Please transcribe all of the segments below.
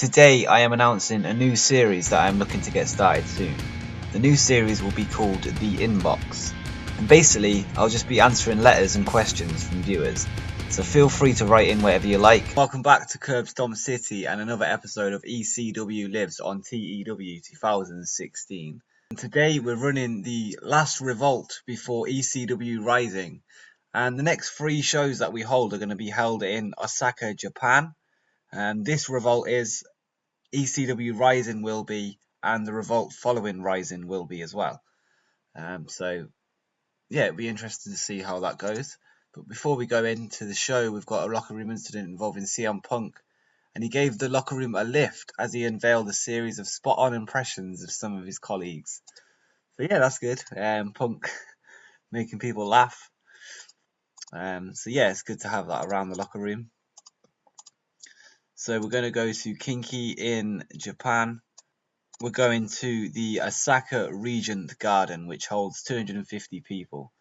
today I am announcing a new series that I am looking to get started soon. The new series will be called The Inbox, and basically I'll just be answering letters and questions from viewers, so feel free to write in whatever you like. Welcome back to Curbstomp City and another episode of ECW Lives on TEW 2016. And today we're running the last Revolt before ECW Rising, and the next 3 shows that we hold are going to be held in Osaka, Japan. This Revolt is, ECW Rising will be, and the Revolt following Rising will be as well. So yeah, it'll be interesting to see how that goes. But before we go into the show, we've got a locker room incident involving CM Punk, and he gave the locker room a lift as he unveiled a series of spot-on impressions of some of his colleagues. So yeah, that's good. Punk making people laugh. So yeah, it's good to have that around the locker room. So we're going to go to Kinki in Japan. We're going to the Osaka Regent Garden, which holds 250 people,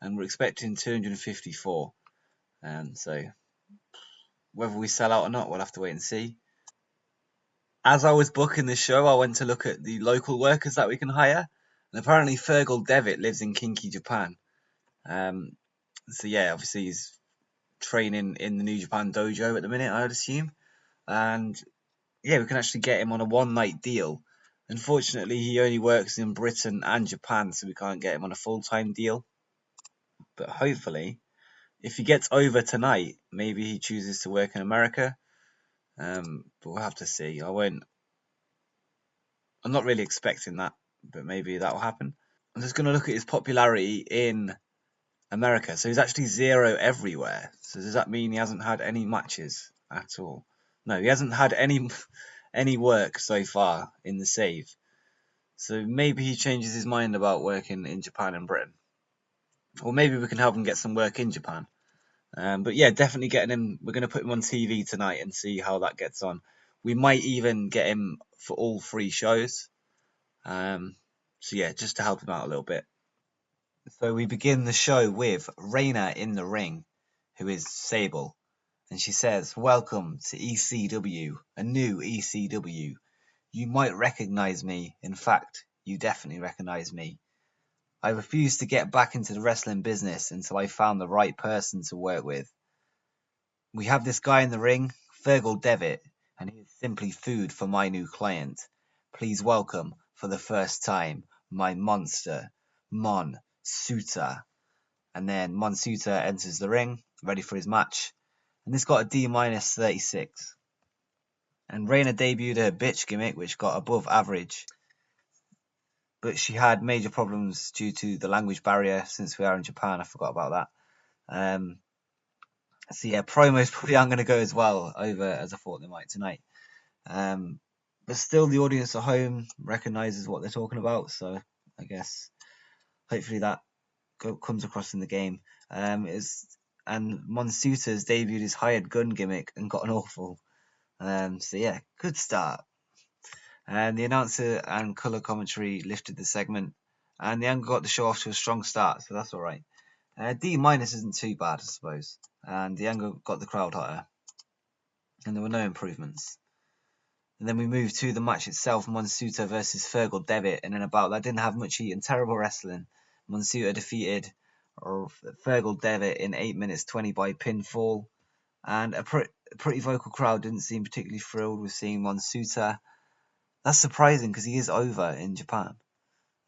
and we're expecting 254. So whether we sell out or not, we'll have to wait and see. As I was booking this show, I went to look at the local workers that we can hire, and apparently Fergal Devitt lives in Kinki, Japan. So yeah, obviously he's training in the New Japan dojo at the minute, I'd assume. And yeah, we can actually get him on a one-night deal. Unfortunately, he only works in Britain and Japan, so we can't get him on a full-time deal. But hopefully, if he gets over tonight, maybe he chooses to work in America. But we'll have to see. I'm not really expecting that, but maybe that will happen. I'm just going to look at his popularity in America. So he's actually 0 everywhere. So does that mean he hasn't had any matches at all? No, he hasn't had any work so far in the save. So maybe he changes his mind about working in Japan and Britain. Or maybe we can help him get some work in Japan. But yeah, definitely getting him. We're going to put him on TV tonight and see how that gets on. We might even get him for all 3 shows. So yeah, just to help him out a little bit. So we begin the show with Rena in the ring, who is Sable. And she says, "Welcome to ECW, a new ECW. You might recognize me. In fact, you definitely recognize me. I refused to get back into the wrestling business until I found the right person to work with. We have this guy in the ring, Fergal Devitt, and he is simply food for my new client. Please welcome, for the first time, my monster, Monsuta." And then Monsuta enters the ring, ready for his match. And this got a D-36. And Rena debuted her bitch gimmick, which got above average. But she had major problems due to the language barrier. Since we are in Japan, I forgot about that. So yeah, promos probably aren't going to go as well over as I thought they might tonight. But still, the audience at home recognizes what they're talking about. So I guess hopefully that comes across in the game. And Monsuta's debuted his hired gun gimmick and got an awful. So yeah, good start. And the announcer and colour commentary lifted the segment, and the angle got the show off to a strong start, so that's all right. D- isn't too bad, I suppose. And the angle got the crowd hotter, and there were no improvements. And then we moved to the match itself, Monsuta versus Fergal Devitt, and in a bout that didn't have much heat and terrible wrestling. Monsuta defeated Fergal Devitt in 8 minutes 20 by pinfall, and a pretty vocal crowd didn't seem particularly thrilled with seeing Monsuta. That's surprising because he is over in Japan.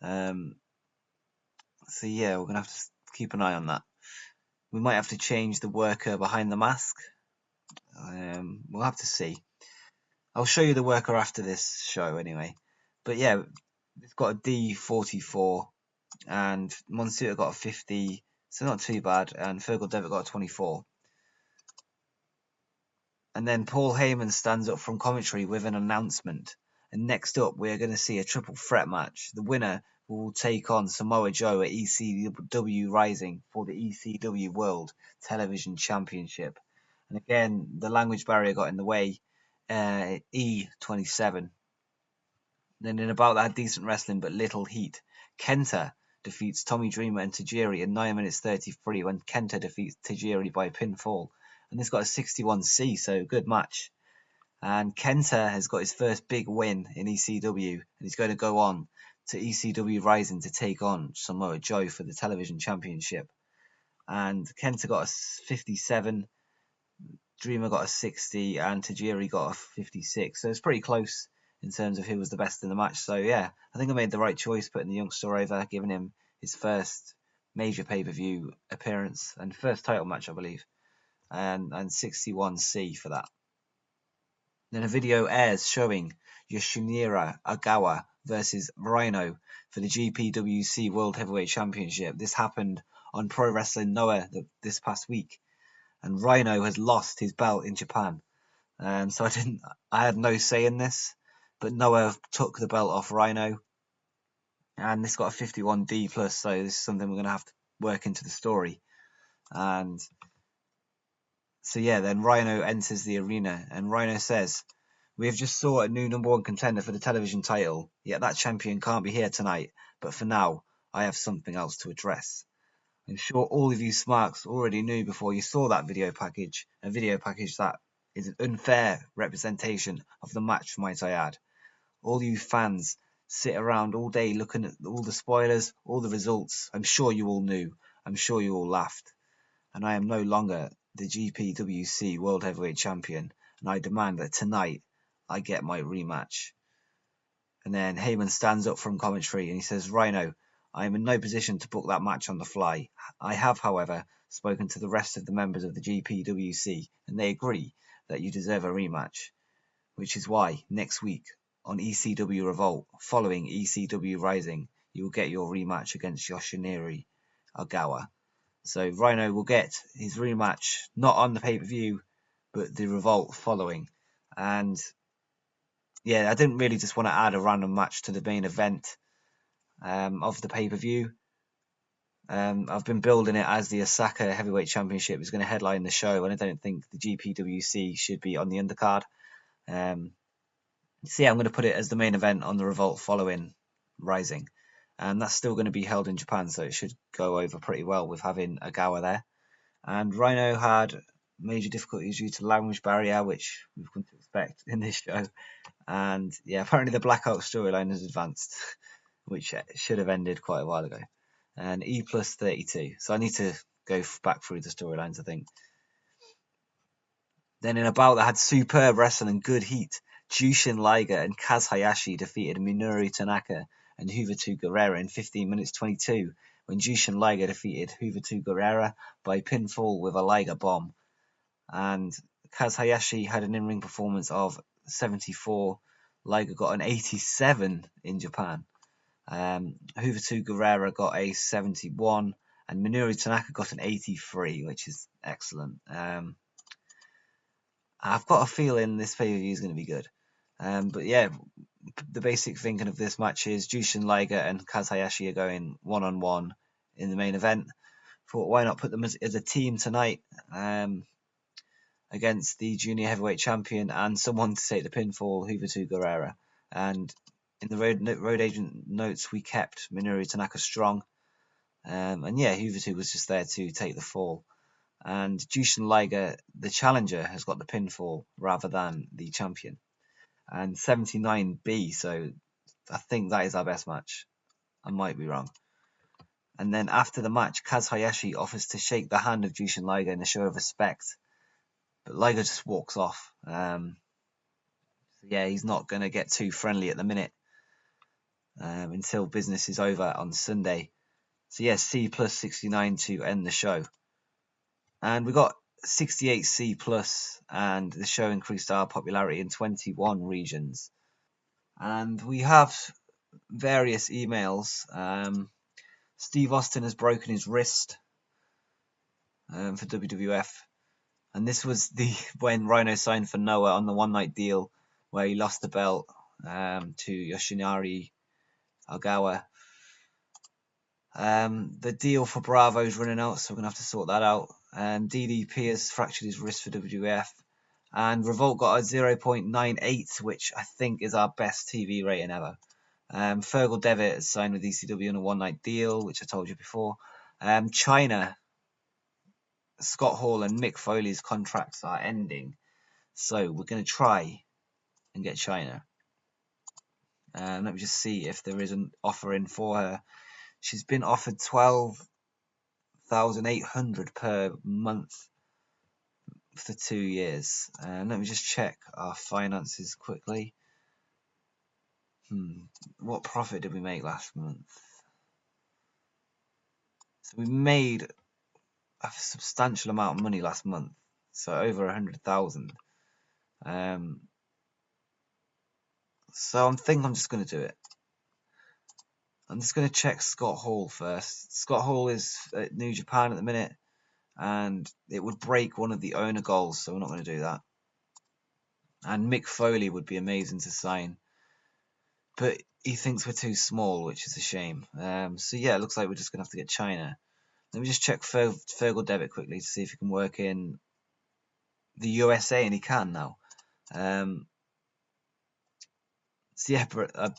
So yeah, we're gonna have to keep an eye on that. We might have to change the worker behind the mask. We'll have to see. I'll show you the worker after this show anyway. But yeah, it's got a D-44, and Monsuta got a 50, so not too bad. And Fergal Devitt got a 24. And then Paul Heyman stands up from commentary with an announcement. And next up, we're going to see a triple threat match. The winner will take on Samoa Joe at ECW Rising for the ECW World Television Championship. And again, the language barrier got in the way. E27. Then in about that, decent wrestling but little heat. Kenta defeats Tommy Dreamer and Tajiri in 9 minutes 33 when Kenta defeats Tajiri by pinfall. And this got a 61C, so good match. And Kenta has got his first big win in ECW, and he's going to go on to ECW Rising to take on Samoa Joe for the television championship. And Kenta got a 57, Dreamer got a 60, and Tajiri got a 56. So it's pretty close in terms of who was the best in the match. So yeah, I think I made the right choice putting the youngster over, giving him his first major pay-per-view appearance and first title match, I believe, and 61C for that. Then a video airs showing Yoshinari Ogawa versus Rhino for the GPWC World Heavyweight Championship. This happened on Pro Wrestling Noah this past week, and Rhino has lost his belt in Japan. So I had no say in this, but Noah took the belt off Rhino, and this got a 51D plus. So this is something we're going to have to work into the story. And so yeah, then Rhino enters the arena, and Rhino says, "We have just saw a new #1 contender for the television title, yet that champion can't be here tonight, but for now, I have something else to address. I'm sure all of you smarks already knew before you saw that video package, a video package that is an unfair representation of the match, might I add. All you fans sit around all day looking at all the spoilers, all the results. I'm sure you all knew. I'm sure you all laughed. And I am no longer the GPWC World Heavyweight Champion, and I demand that tonight I get my rematch." And then Heyman stands up from commentary and he says, "Rhino, I am in no position to book that match on the fly. I have, however, spoken to the rest of the members of the GPWC, and they agree that you deserve a rematch, which is why next week on ECW Revolt, following ECW Rising, you will get your rematch against Yoshinari Ogawa." So Rhino will get his rematch not on the pay-per-view, but the Revolt following. And yeah, I didn't really just want to add a random match to the main event of the pay-per-view. I've been building it as the Osaka Heavyweight Championship is going to headline the show, and I don't think the GPWC should be on the undercard. So yeah, I'm going to put it as the main event on the Revolt following Rising. And that's still going to be held in Japan, so it should go over pretty well with having Ogawa there. And Rhino had major difficulties due to language barrier, which we've come to expect in this show. And yeah, apparently the Blackout storyline has advanced, which should have ended quite a while ago. And E plus 32. So I need to go back through the storylines, I think. Then in a bout that had superb wrestling and good heat, Jushin Liger and Kaz Hayashi defeated Minoru Tanaka and Juventud Guerrera in 15 minutes 22, when Jushin Liger defeated Juventud Guerrera by pinfall with a Liger bomb. And Kaz Hayashi had an in-ring performance of 74. Liger got an 87 in Japan. Juventud Guerrera got a 71, and Minoru Tanaka got an 83, which is excellent. I've got a feeling this pay-per-view is going to be good. But yeah, the basic thinking of this match is Jushin Liger and Kaz Hayashi are going one-on-one in the main event. Thought, why not put them as a team tonight against the junior heavyweight champion and someone to take the pinfall, Juventud Guerrera. And in the road agent notes, we kept Minoru Tanaka strong. And yeah, Juventud was just there to take the fall. And Jushin Liger, the challenger, has got the pinfall rather than the champion. And 79B, so I think that is our best match. I might be wrong. And then after the match, Kaz Hayashi offers to shake the hand of Jushin Liger in a show of respect. But Liger just walks off. So yeah, he's not going to get too friendly at the minute until business is over on Sunday. So yeah, C plus 69 to end the show. And we got 68C plus, and the show increased our popularity in 21 regions. And we have various emails. Steve Austin has broken his wrist for WWF. And this was when Rhino signed for Noah on the one-night deal where he lost the belt to Yoshinari Ogawa. The deal for Bravo is running out, so we're going to have to sort that out. DDP has fractured his wrist for WWF. And Revolt got a 0.98, which I think is our best TV rating ever. Fergal Devitt has signed with ECW on a one-night deal, which I told you before. China, Scott Hall and Mick Foley's contracts are ending. So we're going to try and get China. Let me just see if there is an offer in for her. She's been offered 12,800 per month for 2 years. Let me just check our finances quickly. What profit did we make last month? So we made a substantial amount of money last month, so over 100,000. So I think I'm just going to do it. I'm just going to check Scott Hall first. Scott Hall is at New Japan at the minute, and it would break one of the owner goals, so we're not going to do that. And Mick Foley would be amazing to sign, but he thinks we're too small, which is a shame. So yeah, it looks like we're just going to have to get China. Let me just check Fergal Devitt quickly to see if he can work in the USA, and he can now. So yeah,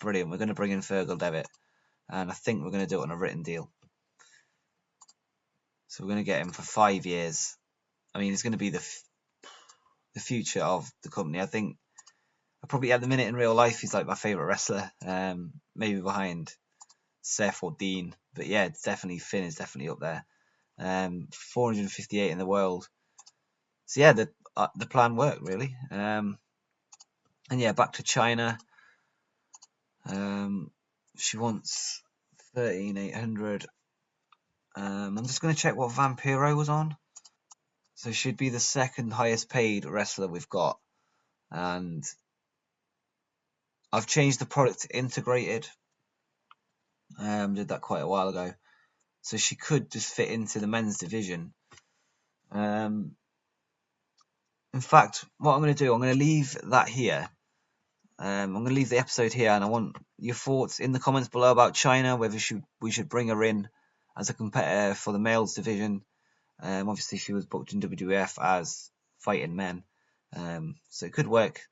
brilliant. We're going to bring in Fergal Devitt, and I think we're going to do it on a written deal. So we're going to get him for 5 years. I mean, he's going to be the future of the company. I think probably at the minute in real life, he's like my favorite wrestler. Maybe behind Seth or Dean, but yeah, it's definitely Finn is definitely up there. 458 in the world. So yeah, the plan worked really. And yeah, back to China. She wants 13,800. I'm just going to check what Vampiro was on. So she'd be the second highest paid wrestler we've got. And I've changed the product to integrated. Did that quite a while ago. So she could just fit into the men's division. In fact, what I'm going to do, I'm going to leave that here. I'm going to leave the episode here, and I want your thoughts in the comments below about China, whether we should bring her in as a competitor for the males division. Obviously, she was booked in WWF as fighting men, so it could work.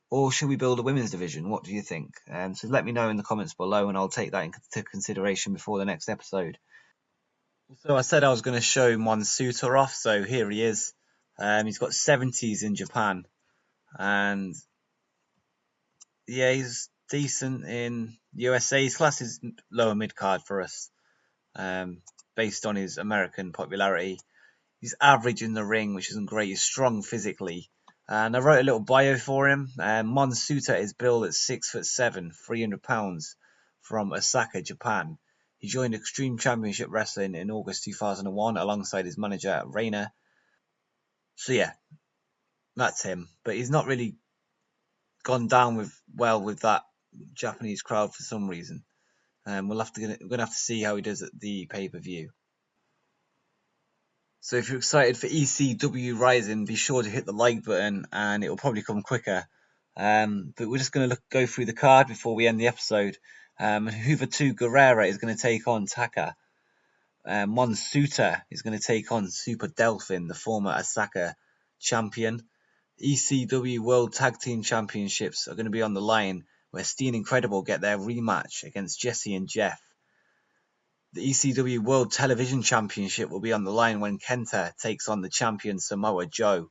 Or should we build a women's division? What do you think? So let me know in the comments below, and I'll take that into consideration before the next episode. So I said I was going to show Monsuta off, so here he is. He's got 70s in Japan, and yeah, he's decent in USA. His class is lower mid card for us, based on his American popularity. He's average in the ring, which isn't great. He's strong physically. And I wrote a little bio for him. Monsuta is billed at 6'7", 300 pounds, from Osaka, Japan. He joined Extreme Championship Wrestling in August 2001 alongside his manager, Rena. So yeah, that's him. But he's not really gone down well with that Japanese crowd for some reason. We're gonna have to see how he does at the pay-per-view. So if you're excited for ECW Rising, be sure to hit the like button, and it will probably come quicker. But we're just going to go through the card before we end the episode. Juventud Guerrera is going to take on Taka. Monsuta is going to take on Super Delphin, the former Osaka champion. ECW World Tag Team Championships are going to be on the line, where Steen Incredible get their rematch against Jesse and Jeff. The ECW World Television Championship will be on the line when Kenta takes on the champion Samoa Joe.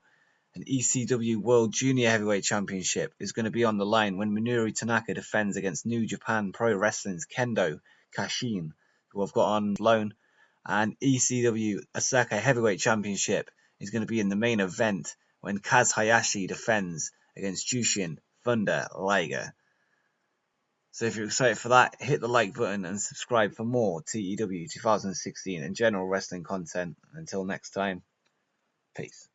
An ECW World Junior Heavyweight Championship is going to be on the line when Minoru Tanaka defends against New Japan Pro Wrestling's Kendo Kashin, who I've got on loan. And ECW Osaka Heavyweight Championship is going to be in the main event when Kaz Hayashi defends against Jushin Thunder Liger. So if you're excited for that, hit the like button and subscribe for more TEW 2016 and general wrestling content. Until next time, peace.